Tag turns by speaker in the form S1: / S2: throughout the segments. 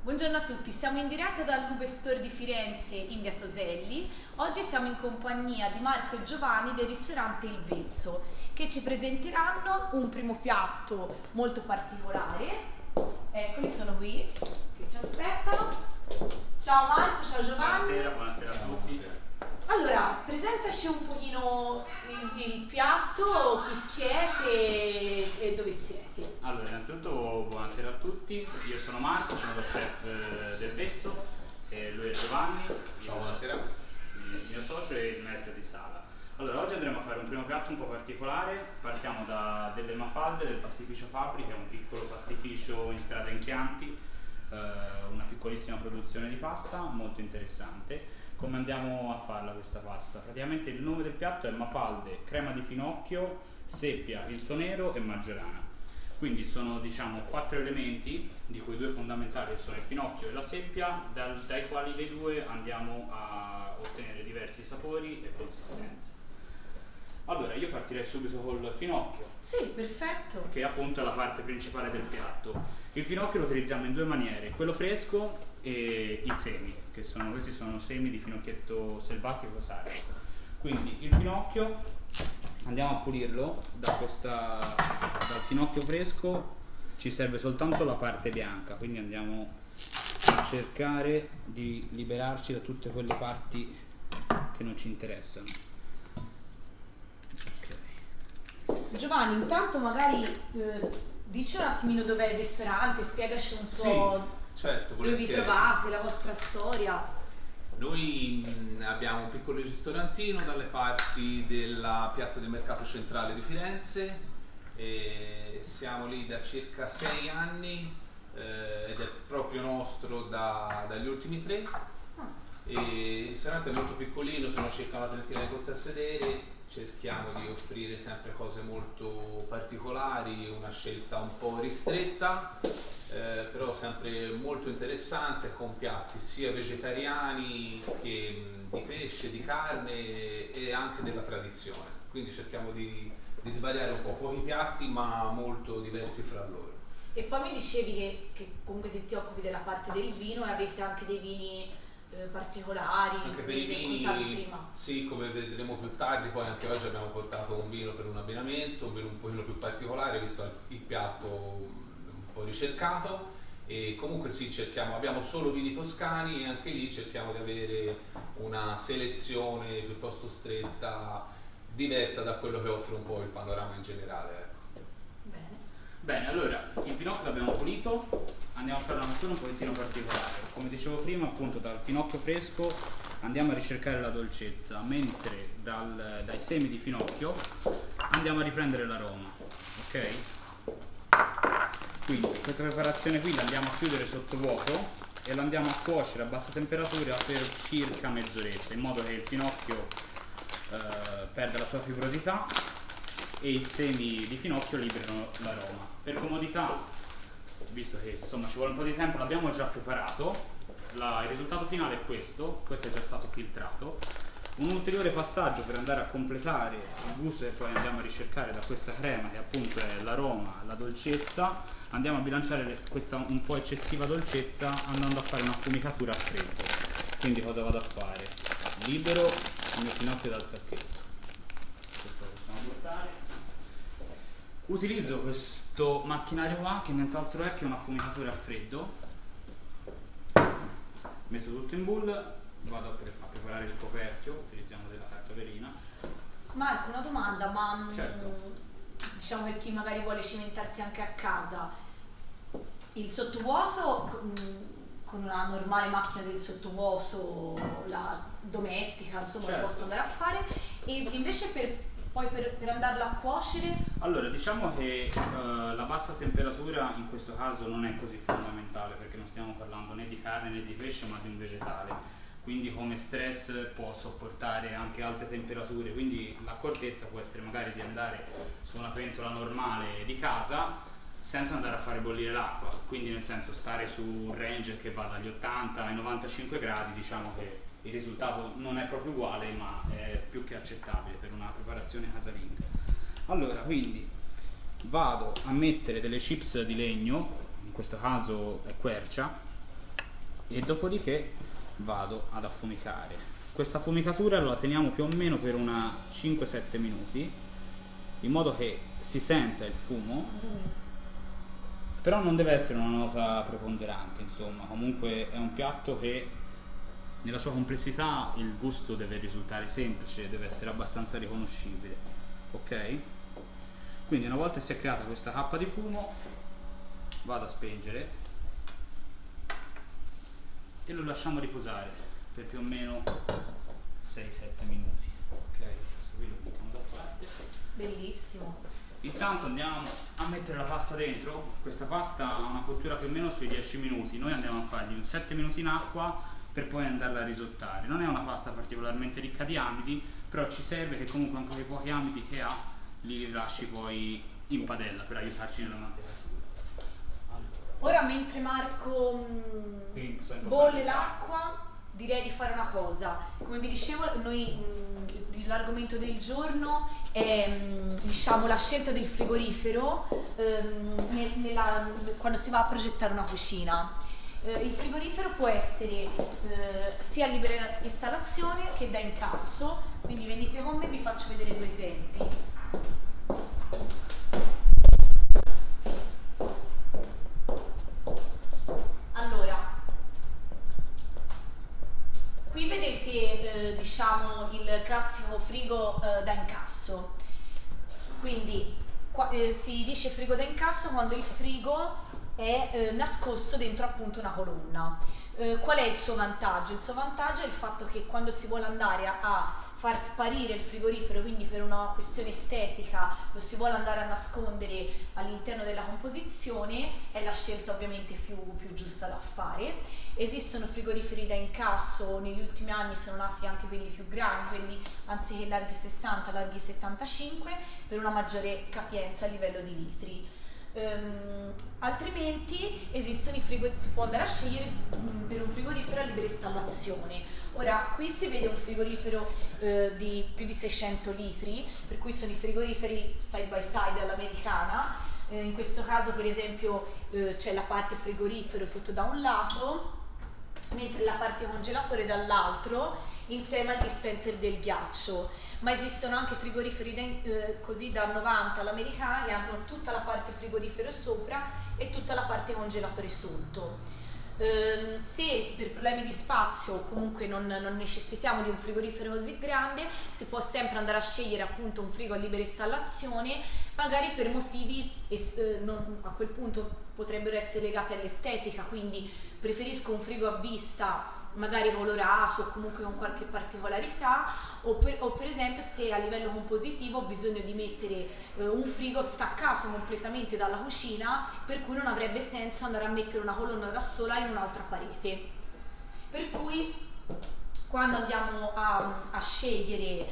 S1: Buongiorno a tutti, siamo in diretta dal Lube Store di Firenze in via Toselli. Oggi siamo in compagnia di Marco e Giovanni del ristorante Il Vezzo, che ci presenteranno un primo piatto molto particolare. Eccoli, sono qui, che ci aspettano. Ciao Marco, ciao Giovanni.
S2: Buonasera a tutti.
S1: Allora, presentaci un pochino il piatto, chi siete e dove siete.
S2: Allora, innanzitutto buonasera a tutti, io sono Marco, sono lo chef del Vezzo, e lui è Giovanni.
S3: Ciao, buonasera.
S2: Il mio socio e il maître di sala. Allora, oggi andremo a fare un primo piatto un po' particolare. Partiamo da delle mafalde del pastificio Fabri, che è un piccolo pastificio in strada in Chianti, una piccolissima produzione di pasta, molto interessante. Come andiamo a farla questa pasta? Praticamente il nome del piatto è mafalde, crema di finocchio, seppia, il suo nero e maggiorana. Quindi sono, diciamo, 4 elementi, di cui 2 fondamentali sono il finocchio e la seppia, dai quali le due andiamo a ottenere diversi sapori e consistenze. Allora, io partirei subito col finocchio.
S1: Sì, perfetto.
S2: Che appunto è la parte principale del piatto. Il finocchio lo utilizziamo in 2 maniere, quello fresco e i semi, questi sono semi di finocchietto selvatico sardo. Quindi il finocchio andiamo a pulirlo dal finocchio fresco ci serve soltanto la parte bianca, quindi andiamo a cercare di liberarci da tutte quelle parti che non ci interessano.
S1: Okay. Giovanni, intanto magari dici un attimino dov'è il ristorante, spiegaci un po'.
S3: Certo,
S1: dove vi trovate, la vostra storia.
S3: Noi abbiamo un piccolo ristorantino dalle parti della piazza del Mercato Centrale di Firenze e siamo lì da circa 6 anni ed è proprio nostro dagli ultimi 3. Il ristorante è molto piccolino, sono circa una trentina di posti a sedere, cerchiamo di offrire sempre cose molto particolari, una scelta un po' ristretta, però sempre molto interessante, con piatti sia vegetariani che di pesce, di carne e anche della tradizione. Quindi cerchiamo di svariare un po', pochi piatti ma molto diversi fra loro.
S1: E poi mi dicevi che comunque ti occupi della parte del vino e avete anche dei vini particolari,
S3: anche per i vini,
S1: prima.
S3: Sì, come vedremo più tardi. Poi anche oggi abbiamo portato un vino per un abbinamento, un vino un pochino più particolare visto il piatto un po' ricercato. E comunque sì, abbiamo solo vini toscani e anche lì cerchiamo di avere una selezione piuttosto stretta, diversa da quello che offre un po' il panorama in generale.
S2: Bene, allora il finocchio l'abbiamo pulito, andiamo a fare una cottura un pochettino particolare. Come dicevo prima, appunto, dal finocchio fresco andiamo a ricercare la dolcezza, mentre dai semi di finocchio andiamo a riprendere l'aroma, ok? Quindi questa preparazione qui la andiamo a chiudere sotto vuoto e la andiamo a cuocere a bassa temperatura per circa mezz'oretta, in modo che il finocchio perda la sua fibrosità e i semi di finocchio liberano l'aroma. Per comodità, visto che insomma ci vuole un po' di tempo, l'abbiamo già preparato. Il risultato finale è questo è già stato filtrato. Un ulteriore passaggio per andare a completare il gusto che poi andiamo a ricercare da questa crema, che appunto è l'aroma, la dolcezza, andiamo a bilanciare questa un po' eccessiva dolcezza andando a fare un'affumicatura a freddo. Quindi cosa vado a fare? Libero il mio finocchio dal sacchetto. Questo lo possiamo portare. Utilizzo questo macchinario qua che nient'altro è che una affumicatura a freddo. Messo tutto in bowl, vado a preparare il coperchio, utilizziamo della carta velina.
S1: Marco, una domanda, ma
S2: certo.
S1: Diciamo per chi magari vuole cimentarsi anche a casa, il sottovuoto con una normale macchina del sottovuoto, la domestica, insomma,
S2: certo,
S1: lo posso andare a fare, e invece per andarlo a cuocere?
S2: Allora, diciamo che la bassa temperatura in questo caso non è così fondamentale, perché non stiamo parlando né di carne né di pesce, ma di un vegetale. Quindi come stress può sopportare anche alte temperature, quindi l'accortezza può essere magari di andare su una pentola normale di casa senza andare a fare bollire l'acqua, quindi nel senso stare su un range che va dagli 80 ai 95 gradi, diciamo che il risultato non è proprio uguale, ma è più che accettabile per una preparazione casalinga. Allora, quindi vado a mettere delle chips di legno, in questo caso è quercia, e dopodiché vado ad affumicare. Questa affumicatura la teniamo più o meno per una 5-7 minuti, in modo che si senta il fumo, però non deve essere una nota preponderante, insomma. Comunque è un piatto che nella sua complessità il gusto deve risultare semplice, deve essere abbastanza riconoscibile, ok? Quindi una volta che si è creata questa cappa di fumo, vado a spengere e lo lasciamo riposare per più o meno 6-7 minuti, ok? Questo qui lo mettiamo da parte.
S1: Bellissimo.
S2: Intanto andiamo a mettere la pasta dentro. Questa pasta ha una cottura più o meno sui 10 minuti, noi andiamo a fargli un 7 minuti in acqua per poi andarla a risottare. Non è una pasta particolarmente ricca di amidi, però ci serve che comunque anche quei pochi amidi che ha li rilasci poi in padella per aiutarci nella mantecatura.
S1: Ora mentre Marco bolle l'acqua, direi di fare una cosa. Come vi dicevo, noi l'argomento del giorno è diciamo la scelta del frigorifero quando si va a progettare una cucina. Il frigorifero può essere sia a libera installazione che da incasso, quindi venite con me e vi faccio vedere due esempi. Allora, qui vedete diciamo il classico frigo da incasso, quindi si dice frigo da incasso quando il frigo è nascosto dentro appunto una colonna. Qual è il suo vantaggio? Il suo vantaggio è il fatto che quando si vuole andare a far sparire il frigorifero, quindi per una questione estetica lo si vuole andare a nascondere all'interno della composizione, è la scelta ovviamente più giusta da fare. Esistono frigoriferi da incasso, negli ultimi anni sono nati anche quelli più grandi, quelli anziché larghi 60, larghi 75, per una maggiore capienza a livello di litri. Altrimenti esistono si può andare a scegliere per un frigorifero a libera installazione. Ora qui si vede un frigorifero di più di 600 litri, per cui sono i frigoriferi side by side all'americana. In questo caso per esempio c'è la parte frigorifero tutto da un lato, mentre la parte congelatore dall'altro, insieme al dispenser del ghiaccio. Ma esistono anche frigoriferi così da 90 all'americana che hanno tutta la parte frigorifero sopra e tutta la parte congelatore sotto. Se per problemi di spazio o comunque non necessitiamo di un frigorifero così grande, si può sempre andare a scegliere appunto un frigo a libera installazione, magari per motivi a quel punto potrebbero essere legati all'estetica, quindi preferisco un frigo a vista magari colorato o comunque con qualche particolarità, o per esempio se a livello compositivo ho bisogno di mettere un frigo staccato completamente dalla cucina, per cui non avrebbe senso andare a mettere una colonna da sola in un'altra parete. Per cui quando andiamo a scegliere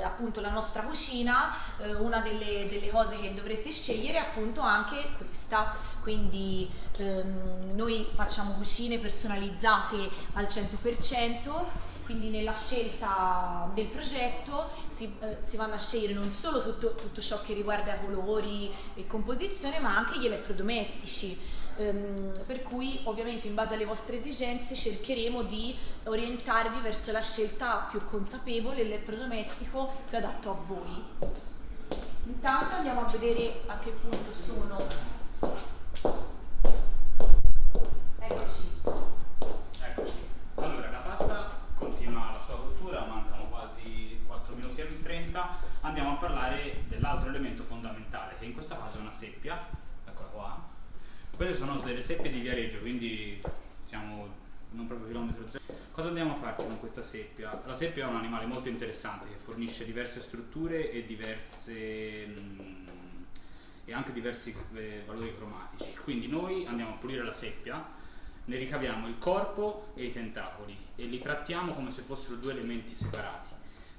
S1: appunto la nostra cucina, una delle cose che dovrete scegliere è appunto anche questa. Quindi noi facciamo cucine personalizzate al 100%, quindi nella scelta del progetto si vanno a scegliere non solo tutto ciò che riguarda colori e composizione, ma anche gli elettrodomestici. Per cui ovviamente in base alle vostre esigenze cercheremo di orientarvi verso la scelta più consapevole, l'elettrodomestico più adatto a voi. Intanto andiamo a vedere a che punto sono. Eccoci.
S2: Allora la pasta continua la sua cottura, mancano quasi 4 minuti e 30. Andiamo a parlare dell'altro elemento fondamentale, che in questo caso è una seppia. Eccola qua. Queste sono delle seppie di Viareggio, quindi siamo non proprio chilometro zero. Cosa andiamo a farci con questa seppia? La seppia è un animale molto interessante che fornisce diverse strutture e anche diversi valori cromatici. Quindi noi andiamo a pulire la seppia, ne ricaviamo il corpo e i tentacoli e li trattiamo come se fossero due elementi separati.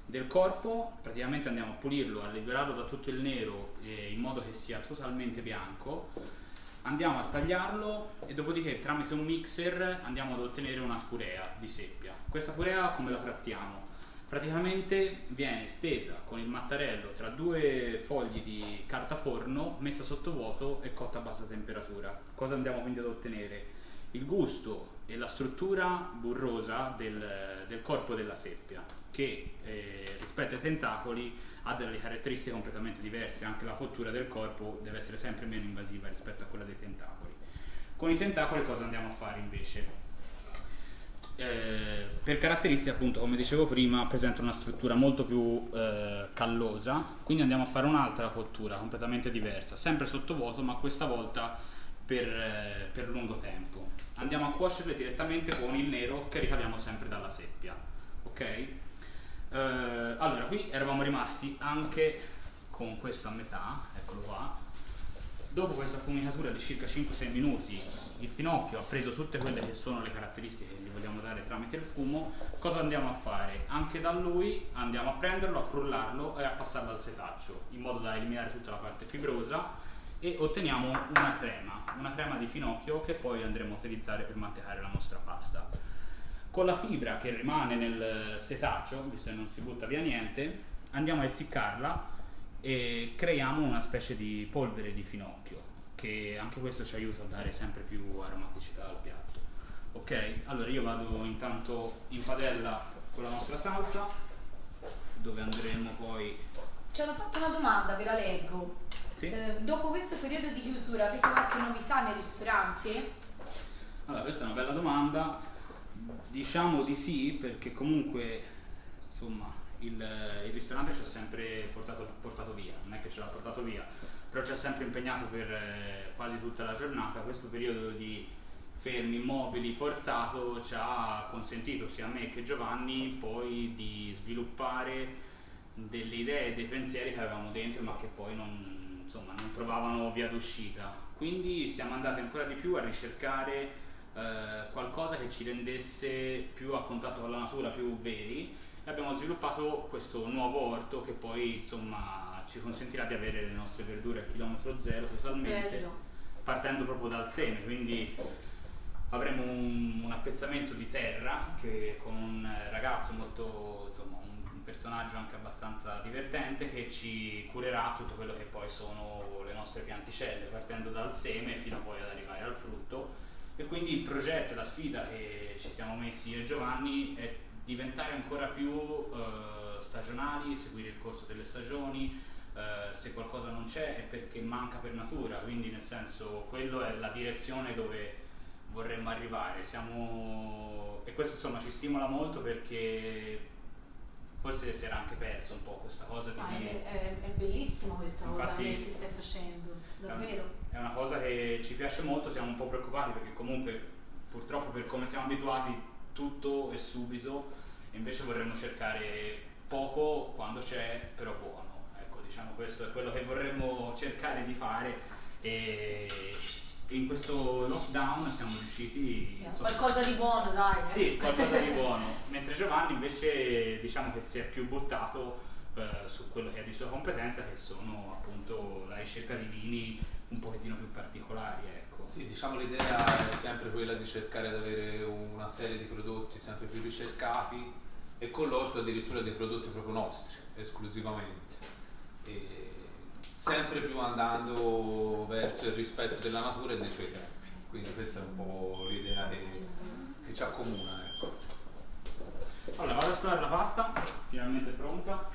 S2: Del corpo praticamente andiamo a pulirlo, a liberarlo da tutto il nero in modo che sia totalmente bianco. Andiamo a tagliarlo e dopodiché tramite un mixer andiamo ad ottenere una purea di seppia. Questa purea come la trattiamo? Praticamente viene stesa con il mattarello tra due fogli di carta forno, messa sotto vuoto e cotta a bassa temperatura. Cosa andiamo quindi ad ottenere? il gusto e la struttura burrosa del corpo della seppia, che rispetto ai tentacoli ha delle caratteristiche completamente diverse. Anche la cottura del corpo deve essere sempre meno invasiva rispetto a quella dei tentacoli. Con i tentacoli cosa andiamo a fare invece? Per caratteristiche, appunto, come dicevo prima, presentano una struttura molto più callosa, quindi andiamo a fare un'altra cottura completamente diversa, sempre sottovuoto, ma questa volta per lungo tempo. Andiamo a cuocerle direttamente con il nero che ricaviamo sempre dalla seppia, ok? Allora, qui eravamo rimasti anche con questo a metà, eccolo qua. Dopo questa affumicatura di circa 5-6 minuti, il finocchio ha preso tutte quelle che sono le caratteristiche che gli vogliamo dare tramite il fumo. Cosa andiamo a fare? Anche da lui andiamo a prenderlo, a frullarlo e a passarlo al setaccio, in modo da eliminare tutta la parte fibrosa, e otteniamo una crema di finocchio che poi andremo a utilizzare per mantecare la nostra pasta. Con la fibra che rimane nel setaccio, visto che non si butta via niente, andiamo a essiccarla e creiamo una specie di polvere di finocchio, che anche questo ci aiuta a dare sempre più aromaticità al piatto. Ok? Allora io vado intanto in padella con la nostra salsa, dove andremo poi...
S1: Ci hanno fatto una domanda, ve la leggo.
S2: Sì?
S1: Dopo questo periodo di chiusura avete qualche novità nei ristoranti?
S2: Allora, questa è una bella domanda. Diciamo di sì, perché comunque, insomma, il ristorante ci ha sempre portato via, non è che ce l'ha portato via, però ci ha sempre impegnato per quasi tutta la giornata. Questo periodo di fermi immobili forzato ci ha consentito, sia a me che Giovanni, poi di sviluppare delle idee, dei pensieri che avevamo dentro ma che poi non trovavano via d'uscita. Quindi siamo andati ancora di più a ricercare qualcosa che ci rendesse più a contatto con la natura, più veri, e abbiamo sviluppato questo nuovo orto che poi insomma ci consentirà di avere le nostre verdure a chilometro zero totalmente.
S1: Bello.
S2: Partendo proprio dal seme, quindi avremo un appezzamento di terra che con un ragazzo molto, insomma, un personaggio anche abbastanza divertente, che ci curerà tutto quello che poi sono le nostre pianticelle, partendo dal seme fino poi ad arrivare al frutto. E quindi il progetto, la sfida che ci siamo messi io e Giovanni è diventare ancora più stagionali, seguire il corso delle stagioni. Se qualcosa non c'è è perché manca per natura, quindi nel senso, quello è la direzione dove vorremmo arrivare. E questo insomma ci stimola molto, perché forse si era anche perso un po' questa cosa di...
S1: È bellissima questa cosa
S2: Infatti,
S1: che stai facendo, davvero.
S2: È una cosa che ci piace molto. Siamo un po' preoccupati perché comunque purtroppo, per come siamo abituati, tutto è subito, e invece vorremmo cercare poco quando c'è, però buono. Ecco, diciamo, questo è quello che vorremmo cercare di fare, e in questo lockdown siamo riusciti... insomma,
S1: qualcosa di buono, dai.
S2: Sì, qualcosa di buono. Mentre Giovanni invece diciamo che si è più buttato su quello che è di sua competenza, che sono appunto la ricerca di vini un pochettino più particolari, ecco.
S3: Sì, diciamo l'idea è sempre quella di cercare di avere una serie di prodotti sempre più ricercati, e con l'orto addirittura dei prodotti proprio nostri, esclusivamente. E sempre più andando verso il rispetto della natura e dei suoi tempi. Quindi questa è un po' l'idea che ci accomuna, ecco.
S2: Allora, vado a scaldare la pasta, finalmente è pronta.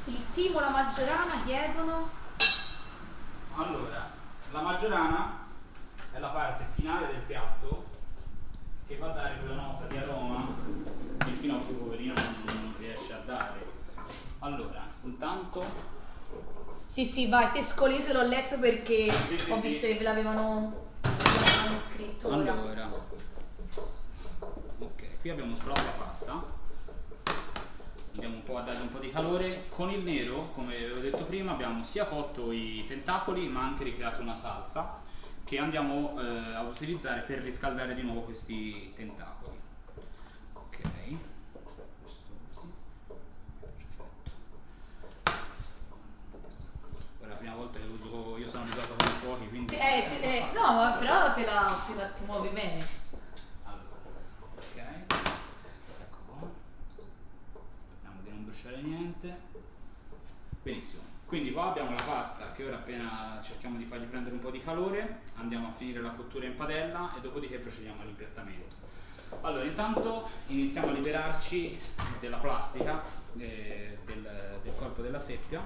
S1: Il timo, la maggiorana chiedono.
S2: Allora, la maggiorana è la parte finale del piatto che va a dare quella nota di aroma che il finocchio poverino non riesce a dare. Allora, intanto...
S1: Sì, vai, te scolese l'ho letto perché
S2: Sì,
S1: ho visto che ve l'avevano scritto.
S2: Allora, ok, qui abbiamo scolato la pasta. Andiamo un po' a dare un po' di calore. Con il nero, come avevo detto prima, abbiamo sia cotto i tentacoli ma anche ricreato una salsa che andiamo a utilizzare per riscaldare di nuovo questi tentacoli. Ok, questo così, perfetto. È la prima volta che uso, io sono abituato con i fuochi, quindi...
S1: No, però te ti muovi bene.
S2: Allora, ok, ecco qua. Speriamo di non bruciare niente. Benissimo. Quindi qua abbiamo la pasta che ora appena cerchiamo di fargli prendere un po' di calore, andiamo a finire la cottura in padella e dopodiché procediamo all'impiattamento. Allora, intanto iniziamo a liberarci della plastica del corpo della seppia.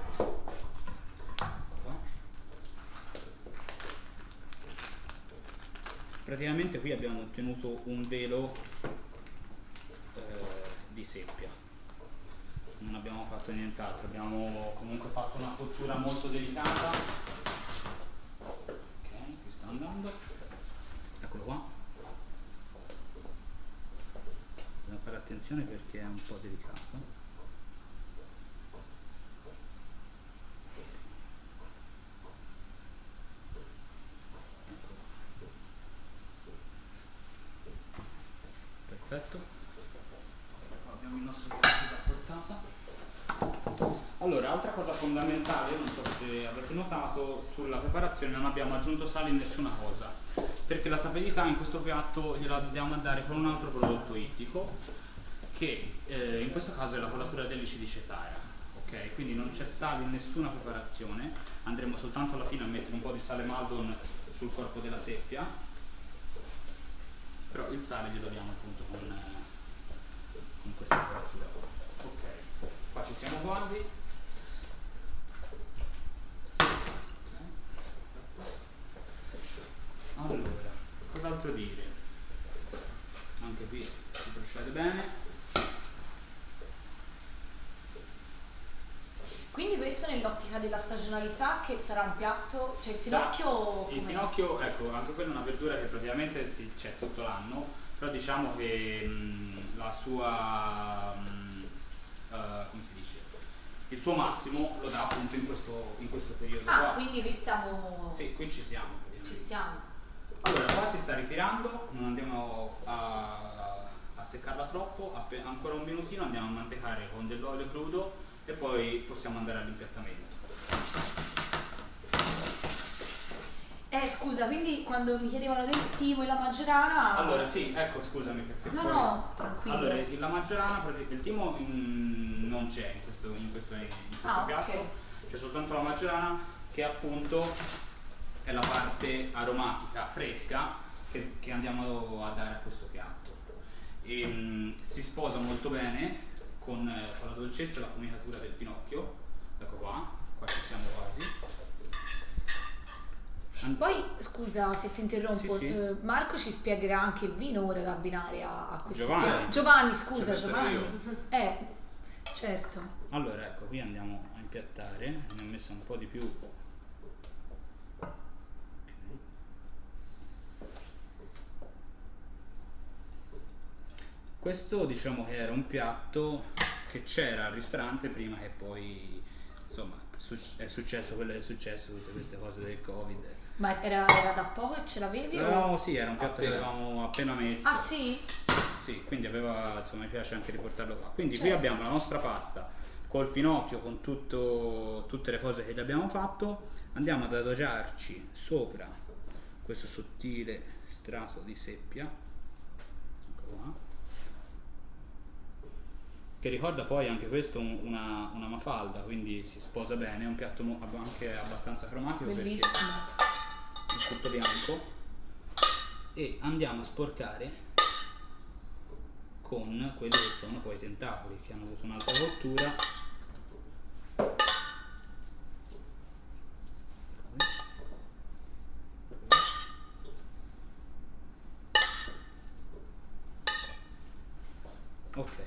S2: Praticamente qui abbiamo ottenuto un velo di seppia. Non abbiamo fatto nient'altro, abbiamo comunque fatto una cottura molto delicata. Ok, qui sta andando. Eccolo qua. Dobbiamo fare attenzione perché è un po' delicato. Perfetto. Abbiamo il nostro piatto a portata. Allora, altra cosa fondamentale, non so se avete notato, sulla preparazione non abbiamo aggiunto sale in nessuna cosa, perché la sapidità in questo piatto gliela andiamo a dare con un altro prodotto ittico, che in questo caso è la colatura dell'elice di cetara, ok? Quindi non c'è sale in nessuna preparazione, andremo soltanto alla fine a mettere un po' di sale Maldon sul corpo della seppia, però il sale glielo diamo appunto con questa colatura. Ok, qua ci siamo quasi. Allora, cos'altro dire? Anche qui si procede bene.
S1: Quindi questo nell'ottica della stagionalità, che sarà un piatto, cioè il finocchio...
S2: Il finocchio, ecco, anche quella è una verdura che praticamente c'è tutto l'anno, però diciamo che la sua, come si dice, il suo massimo lo dà appunto in questo periodo qua.
S1: Quindi qui siamo...
S2: Sì, qui ci siamo.
S1: Ci siamo.
S2: Allora, qua si sta ritirando, non andiamo a seccarla troppo, ancora un minutino andiamo a mantecare con dell'olio crudo e poi possiamo andare all'impiattamento.
S1: Scusa, quindi quando mi chiedevano del timo e la maggiorana...
S2: Allora sì, ecco, scusami perché
S1: No, tranquillo.
S2: Allora, la maggiorana, il timo non c'è in questo piatto,
S1: ok.
S2: c'è soltanto la maggiorana che appunto è la parte aromatica fresca che andiamo a dare a questo piatto. Si sposa molto bene con la dolcezza e la fumicatura del finocchio. Ecco qua ci siamo quasi.
S1: Poi, scusa se ti interrompo,
S2: Sì.
S1: Marco ci spiegherà anche il vino ora da abbinare a questo
S2: Giovanni.
S1: piatto. Giovanni, scusa,
S3: Ci penserò
S1: Giovanni. Certo.
S2: Allora, ecco, qui andiamo a impiattare, ne ho messa un po' di più. Questo diciamo che era un piatto che c'era al ristorante prima che poi insomma è successo quello che è successo, tutte queste cose del Covid.
S1: Ma era da poco e ce l'avevi?
S2: No, sì, era un piatto che avevamo appena messo.
S1: Ah sì?
S2: Sì, quindi mi piace anche riportarlo qua. Quindi
S1: Certo.
S2: qui abbiamo la nostra pasta col finocchio, con tutte le cose che gli abbiamo fatto. Andiamo ad adagiarci sopra questo sottile strato di seppia. Ecco qua. Che ricorda poi anche questo una mafalda, quindi si sposa bene, è un piatto anche abbastanza cromatico.
S1: Bellissimo.
S2: Perché è tutto bianco. E andiamo a sporcare con quelli che sono poi i tentacoli, che hanno avuto un'altra cottura. Ok.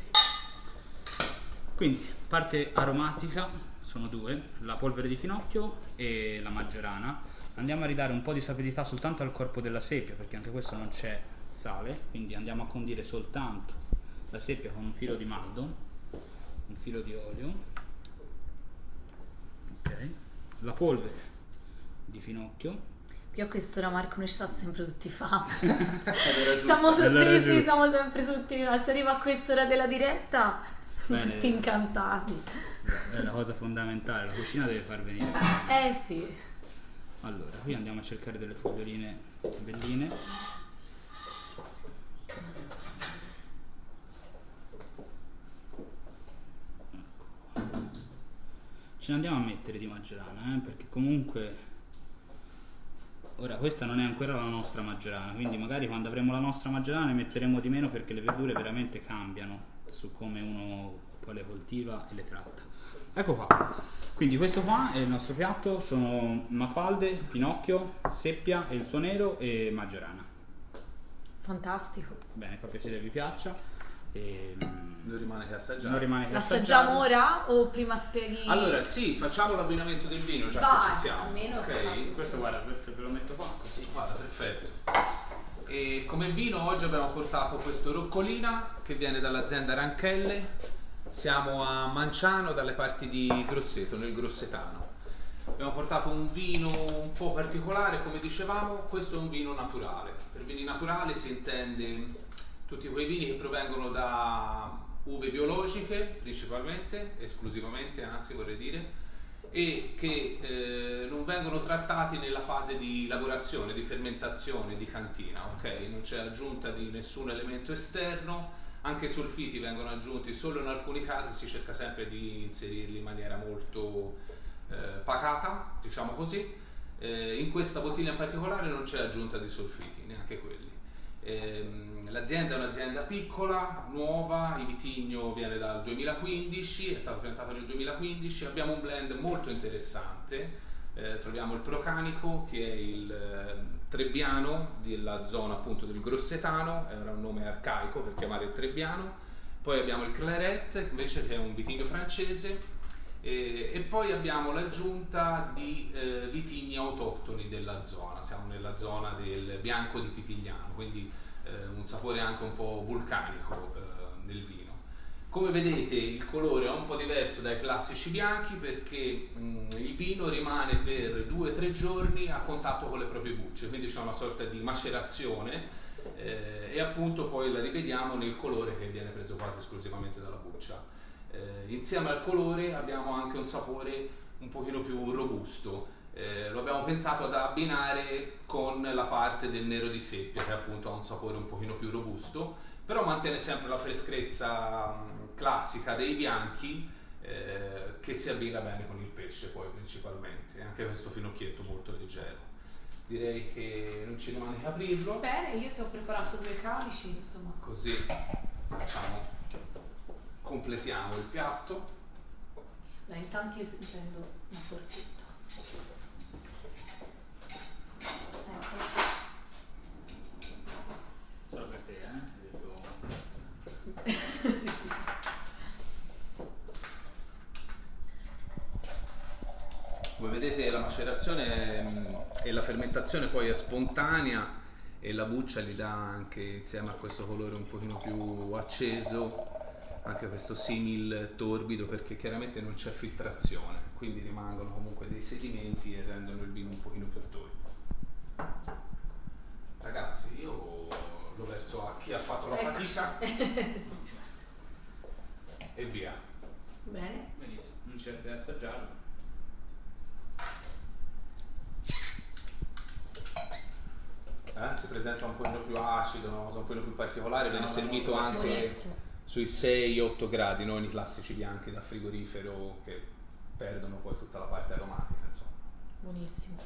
S2: Quindi, parte aromatica, sono due, la polvere di finocchio e la maggiorana. Andiamo a ridare un po' di sapidità soltanto al corpo della seppia, perché anche questo non c'è sale, quindi andiamo a condire soltanto la seppia con un filo di maldo, un filo di olio, ok, la polvere di finocchio.
S1: Io a quest'ora Marco noi ci sta sempre tutti fame.
S3: Era
S1: Siamo,
S3: giusto.
S1: sì, siamo sempre tutti, se arriva a quest'ora della diretta,
S2: Bene.
S1: tutti incantati.
S2: È la cosa fondamentale, la cucina deve far venire.
S1: Sì.
S2: Allora, qui andiamo a cercare delle foglioline belline. ce ne andiamo a mettere di Maggiorana, perché comunque ora questa non è ancora la nostra Maggiorana, quindi magari quando avremo la nostra Maggiorana ne metteremo di meno, perché le verdure veramente cambiano su come uno poi le coltiva e le tratta. Ecco qua, quindi questo qua è il nostro piatto, sono mafalde, finocchio, seppia e il suo nero e Maggiorana.
S1: Fantastico.
S2: Bene, fa piacere vi piaccia.
S3: Non rimane che assaggiare.
S2: Non rimane che
S1: L'assaggiamo
S2: assaggiare.
S1: ora o prima spieghi?
S3: Allora sì, facciamo l'abbinamento del vino già
S1: Vai,
S3: che ci siamo.
S1: almeno
S3: Ok?
S2: Questo guarda, ve lo metto qua così.
S3: Guarda, perfetto. E come vino oggi abbiamo portato questo Roccolina che viene dall'azienda Ranchelle. Siamo a Manciano, dalle parti di Grosseto, nel Grossetano. Abbiamo portato un vino un po' particolare, come dicevamo, questo è un vino naturale. Per vini naturali si intende tutti quei vini che provengono da uve biologiche, principalmente, esclusivamente, anzi vorrei dire, e che non vengono trattati nella fase di lavorazione, di fermentazione, di cantina, ok? Non c'è aggiunta di nessun elemento esterno, anche i solfiti vengono aggiunti solo in alcuni casi, si cerca sempre di inserirli in maniera molto pacata, diciamo così. In questa bottiglia in particolare non c'è aggiunta di solfiti, neanche quelli. L'azienda è un'azienda piccola, nuova, il vitigno viene dal 2015, è stato piantato nel 2015, abbiamo un blend molto interessante, troviamo il Procanico che è il Trebbiano della zona appunto del Grossetano, era un nome arcaico per chiamare il Trebbiano, poi abbiamo il Claret invece che è un vitigno francese, e poi abbiamo l'aggiunta di vitigni autoctoni della zona, siamo nella zona del Bianco di Pitigliano, quindi un sapore anche un po' vulcanico nel vino. Come vedete il colore è un po' diverso dai classici bianchi perché il vino rimane per 2-3 giorni a contatto con le proprie bucce, quindi c'è una sorta di macerazione e appunto poi la rivediamo nel colore che viene preso quasi esclusivamente dalla buccia. Insieme al colore abbiamo anche un sapore un pochino più robusto, lo abbiamo pensato ad abbinare con la parte del nero di seppia che appunto ha un sapore un pochino più robusto, però mantiene sempre la freschezza classica dei bianchi che si abbina bene con il pesce poi principalmente, anche questo finocchietto molto leggero. Direi che non ci rimane che aprirlo.
S1: Bene, io ti ho preparato 2 calici, insomma.
S3: Così completiamo il piatto.
S1: Beh, intanto io ti prendo una forchetta. Ecco.
S2: Solo per te,
S1: Sì, sì.
S3: Come vedete la macerazione e la fermentazione poi è spontanea e la buccia gli dà anche, insieme a questo colore un pochino più acceso, anche questo simil torbido, perché chiaramente non c'è filtrazione, quindi rimangono comunque dei sedimenti e rendono il vino un pochino più torbido. Ragazzi, io lo verso a chi ha fatto la fatica e via.
S1: Bene.
S2: benissimo, non ci resta da assaggiarlo.
S3: Si presenta un po' più acido, una cosa un po' più particolare, viene servito anche
S1: Buonissimo.
S3: sui 6-8 gradi, non i classici bianchi da frigorifero che perdono poi tutta la parte aromatica, insomma.
S1: Buonissimo.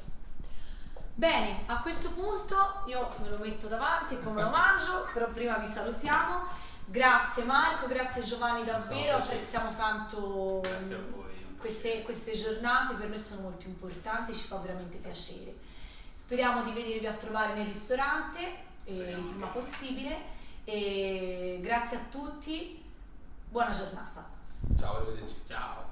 S1: Bene, a questo punto io me lo metto davanti e poi me lo mangio, però prima vi salutiamo. Grazie Marco, grazie Giovanni, davvero apprezziamo tanto
S2: Grazie a voi.
S1: queste giornate, per noi sono molto importanti, ci fa veramente piacere. Speriamo di venirvi a trovare nel ristorante il prima possibile e grazie a tutti, buona giornata.
S3: Ciao, arrivederci.
S2: Ciao.